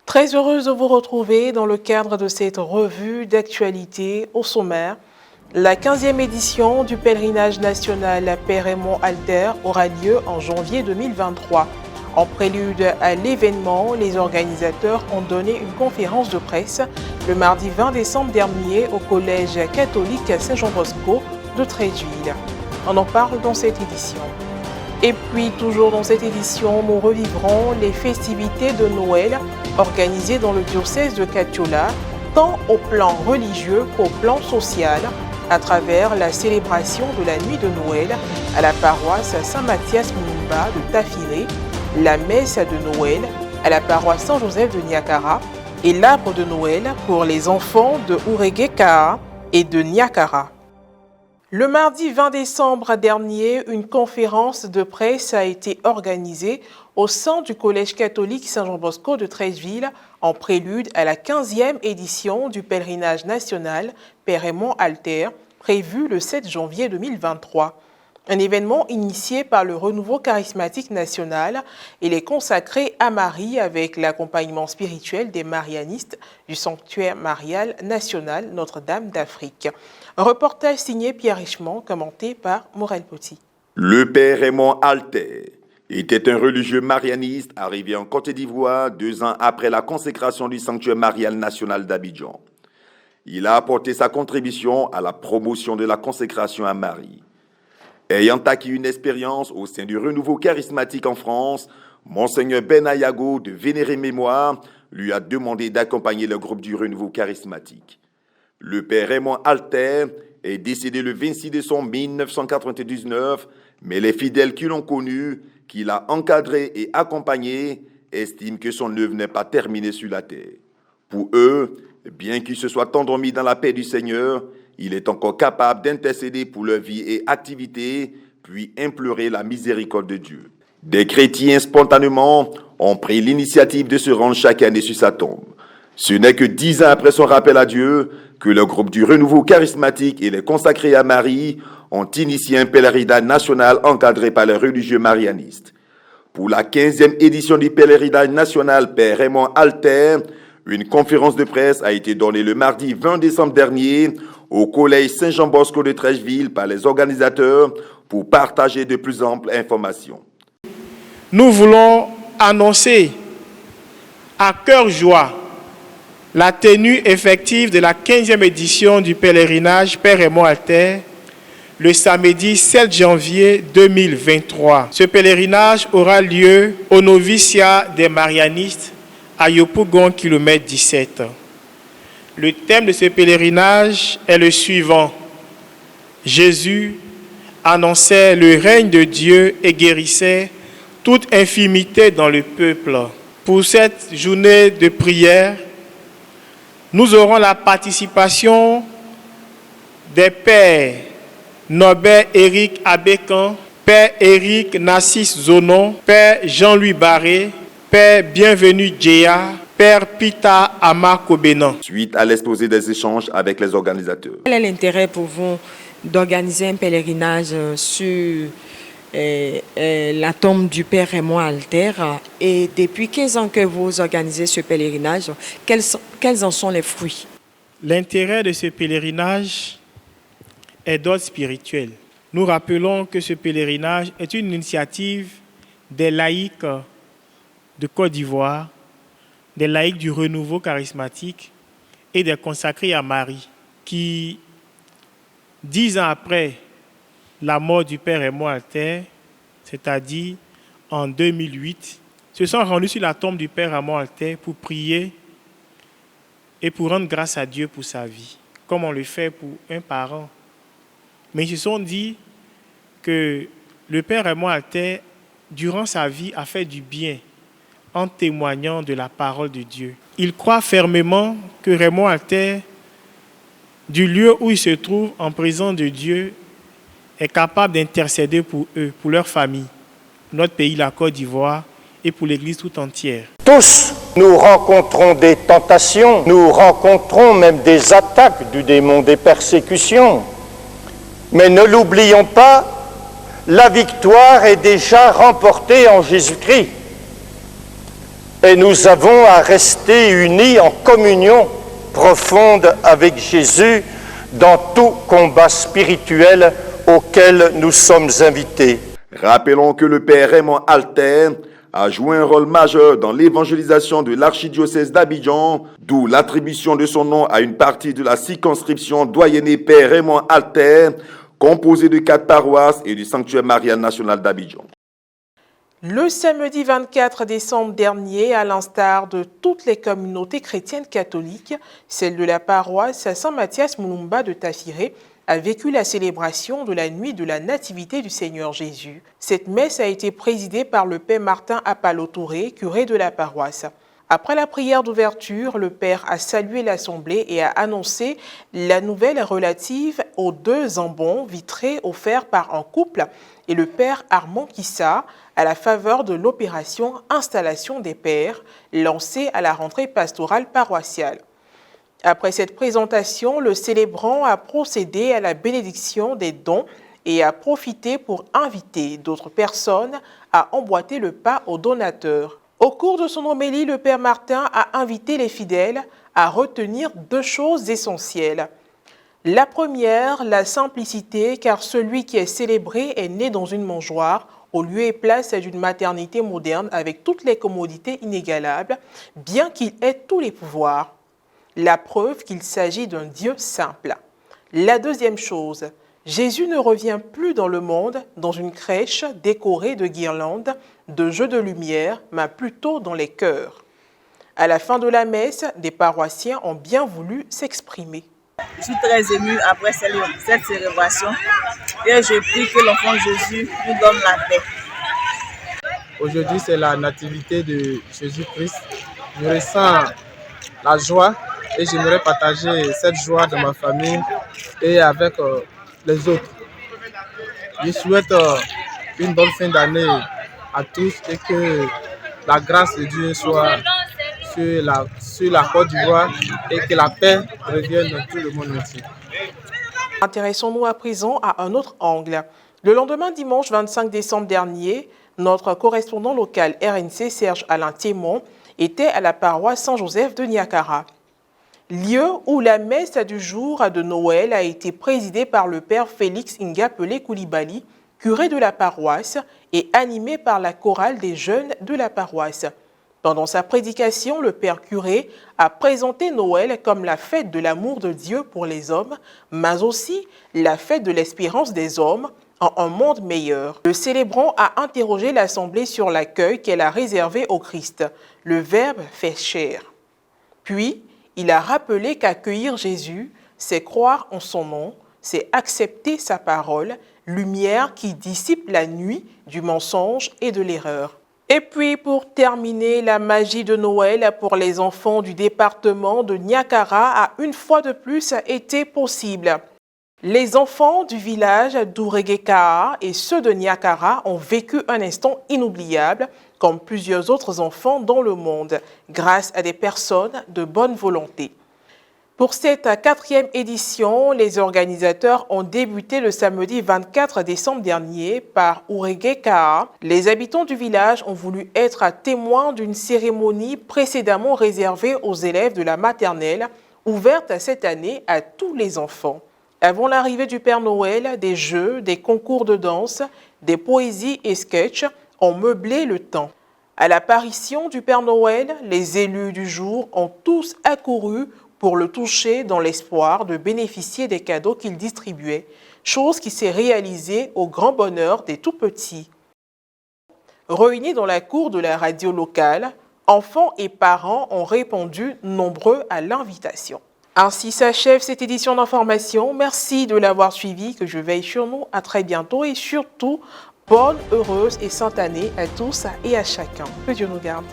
Très heureuse de vous retrouver dans le cadre de cette revue d'actualité au sommaire. La 15e édition du pèlerinage national Père Raymond Alter aura lieu en janvier 2023. En prélude à l'événement, les organisateurs ont donné une conférence de presse le mardi 20 décembre dernier au collège catholique Saint-Jean-Bosco de Treichville. On en parle dans cette édition. Et puis, toujours dans cette édition, nous revivrons les festivités de Noël organisées dans le diocèse de Katiola, tant au plan religieux qu'au plan social, à travers la célébration de la nuit de Noël à la paroisse Saint-Mathias-Minimba de Tafiré, la messe de Noël à la paroisse Saint-Joseph de Niakara et l'arbre de Noël pour les enfants de Ourégué-Kaa et de Niakara. Le mardi 20 décembre dernier, une conférence de presse a été organisée au sein du collège catholique Saint-Jean-Bosco de Treichville en prélude à la 15e édition du pèlerinage national Père Raymond Alter, prévu le 7 janvier 2023. Un événement initié par le Renouveau charismatique national et les consacrés à Marie avec l'accompagnement spirituel des marianistes du sanctuaire marial national Notre-Dame d'Afrique. Un reportage signé Pierre Richemont, commenté par Morel Poti. Le Père Raymond Alter était un religieux marianiste arrivé en Côte d'Ivoire 2 ans après la consécration du sanctuaire marial national d'Abidjan. Il a apporté sa contribution à la promotion de la consécration à Marie. Ayant acquis une expérience au sein du Renouveau charismatique en France, Monseigneur Benayago de Vénérée Mémoire lui a demandé d'accompagner le groupe du Renouveau charismatique. Le Père Raymond Alter est décédé le 26 décembre 1999, mais les fidèles qui l'ont connu, qu'il a encadré et accompagné, estiment que son œuvre n'est pas terminée sur la terre. Pour eux, bien qu'il se soit endormi dans la paix du Seigneur, il est encore capable d'intercéder pour leur vie et activité, puis implorer la miséricorde de Dieu. Des chrétiens spontanément ont pris l'initiative de se rendre chaque année sur sa tombe. Ce n'est que 10 ans après son rappel à Dieu que le groupe du Renouveau charismatique et les consacrés à Marie ont initié un pèlerinage national encadré par les religieux marianistes. Pour la 15e édition du pèlerinage national Père Raymond Alter, une conférence de presse a été donnée le mardi 20 décembre dernier au collège Saint-Jean-Bosco de Treichville par les organisateurs pour partager de plus amples informations. Nous voulons annoncer à cœur joie la tenue effective de la 15e édition du pèlerinage Père Raymond Alter le samedi 7 janvier 2023. Ce pèlerinage aura lieu au noviciat des marianistes à Yopougon, kilomètre 17. Le thème de ce pèlerinage est le suivant. Jésus annonçait le règne de Dieu et guérissait toute infirmité dans le peuple. Pour cette journée de prière, nous aurons la participation des pères Norbert Éric Abécan, Père Éric Nassis Zonon, Père Jean-Louis Barré, Père Bienvenu Djéa, Père Pita Ama Kobenan. Suite à l'exposé des échanges avec les organisateurs. Quel est l'intérêt pour vous d'organiser un pèlerinage sur la tombe du Père Raymond Alter? Et depuis 15 ans que vous organisez ce pèlerinage, quels en sont les fruits? L'intérêt de ce pèlerinage est d'ordre spirituel. Nous rappelons que ce pèlerinage est une initiative des laïcs de Côte d'Ivoire, des laïcs du Renouveau charismatique et des consacrés à Marie, qui, 10 ans après la mort du Père Raymond Alter, c'est-à-dire en 2008, se sont rendus sur la tombe du Père Raymond Alter pour prier et pour rendre grâce à Dieu pour sa vie, comme on le fait pour un parent. Mais ils se sont dit que le Père Raymond Alter, durant sa vie, a fait du bien en témoignant de la parole de Dieu. Ils croient fermement que Raymond Alter, du lieu où il se trouve en présence de Dieu, est capable d'intercéder pour eux, pour leur famille, notre pays, la Côte d'Ivoire, et pour l'Église tout entière. Tous, nous rencontrons des tentations, nous rencontrons même des attaques du démon des persécutions. Mais ne l'oublions pas, la victoire est déjà remportée en Jésus-Christ. Et nous avons à rester unis en communion profonde avec Jésus dans tout combat spirituel auquel nous sommes invités. Rappelons que le Père Raymond Alter a joué un rôle majeur dans l'évangélisation de l'archidiocèse d'Abidjan, d'où l'attribution de son nom à une partie de la circonscription doyenné Père Raymond Alter, composée de 4 paroisses et du sanctuaire marial national d'Abidjan. Le samedi 24 décembre dernier, à l'instar de toutes les communautés chrétiennes catholiques, celle de la paroisse Saint-Mathias Moulumba de Tafiré a vécu la célébration de la nuit de la Nativité du Seigneur Jésus. Cette messe a été présidée par le Père Martin Apalo-Touré, curé de la paroisse. Après la prière d'ouverture, le Père a salué l'Assemblée et a annoncé la nouvelle relative aux 2 ambons vitrés offerts par un couple et le Père Armand Kissa à la faveur de l'opération Installation des Pères lancée à la rentrée pastorale paroissiale. Après cette présentation, le célébrant a procédé à la bénédiction des dons et a profité pour inviter d'autres personnes à emboîter le pas aux donateurs. Au cours de son homélie, le Père Martin a invité les fidèles à retenir 2 choses essentielles. La première, la simplicité, car celui qui est célébré est né dans une mangeoire, au lieu et place d'une maternité moderne avec toutes les commodités inégalables, bien qu'il ait tous les pouvoirs. La preuve qu'il s'agit d'un Dieu simple. La deuxième chose, Jésus ne revient plus dans le monde dans une crèche décorée de guirlandes, de jeux de lumière, mais plutôt dans les cœurs. À la fin de la messe, des paroissiens ont bien voulu s'exprimer. Je suis très émue après cette célébration et je prie que l'enfant Jésus nous donne la paix. Aujourd'hui, c'est la nativité de Jésus-Christ. Je ressens la joie et j'aimerais partager cette joie de ma famille et avec les autres. Je souhaite une bonne fin d'année à tous et que la grâce de Dieu soit sur la Côte d'Ivoire et que la paix revienne dans tout le monde entier. Intéressons-nous à présent à un autre angle. Le lendemain, dimanche 25 décembre dernier, notre correspondant local RNC, Serge Alain Thiémon, était à la paroisse Saint-Joseph de Niakara. Lieu où la messe du jour de Noël a été présidée par le Père Félix Ingapelé Koulibaly, curé de la paroisse, et animée par la chorale des jeunes de la paroisse. Pendant sa prédication, le Père curé a présenté Noël comme la fête de l'amour de Dieu pour les hommes, mais aussi la fête de l'espérance des hommes en un monde meilleur. Le célébrant a interrogé l'Assemblée sur l'accueil qu'elle a réservé au Christ, le Verbe fait chair. Puis, il a rappelé qu'accueillir Jésus, c'est croire en son nom, c'est accepter sa parole, lumière qui dissipe la nuit du mensonge et de l'erreur. Et puis, pour terminer, la magie de Noël pour les enfants du département de Niakara a une fois de plus été possible. Les enfants du village d'Ouregekaa et ceux de Niakara ont vécu un instant inoubliable, comme plusieurs autres enfants dans le monde, grâce à des personnes de bonne volonté. Pour cette 4e édition, les organisateurs ont débuté le samedi 24 décembre dernier par Ouregekaa. Les habitants du village ont voulu être témoins d'une cérémonie précédemment réservée aux élèves de la maternelle, ouverte cette année à tous les enfants. Avant l'arrivée du Père Noël, des jeux, des concours de danse, des poésies et sketchs ont meublé le temps. À l'apparition du Père Noël, les élus du jour ont tous accouru pour le toucher dans l'espoir de bénéficier des cadeaux qu'il distribuait, chose qui s'est réalisée au grand bonheur des tout-petits. Réunis dans la cour de la radio locale, enfants et parents ont répondu nombreux à l'invitation. Ainsi s'achève cette édition d'information. Merci de l'avoir suivi, que je veille sur nous. À très bientôt et surtout, bonne, heureuse et sainte année à tous et à chacun. Que Dieu nous garde.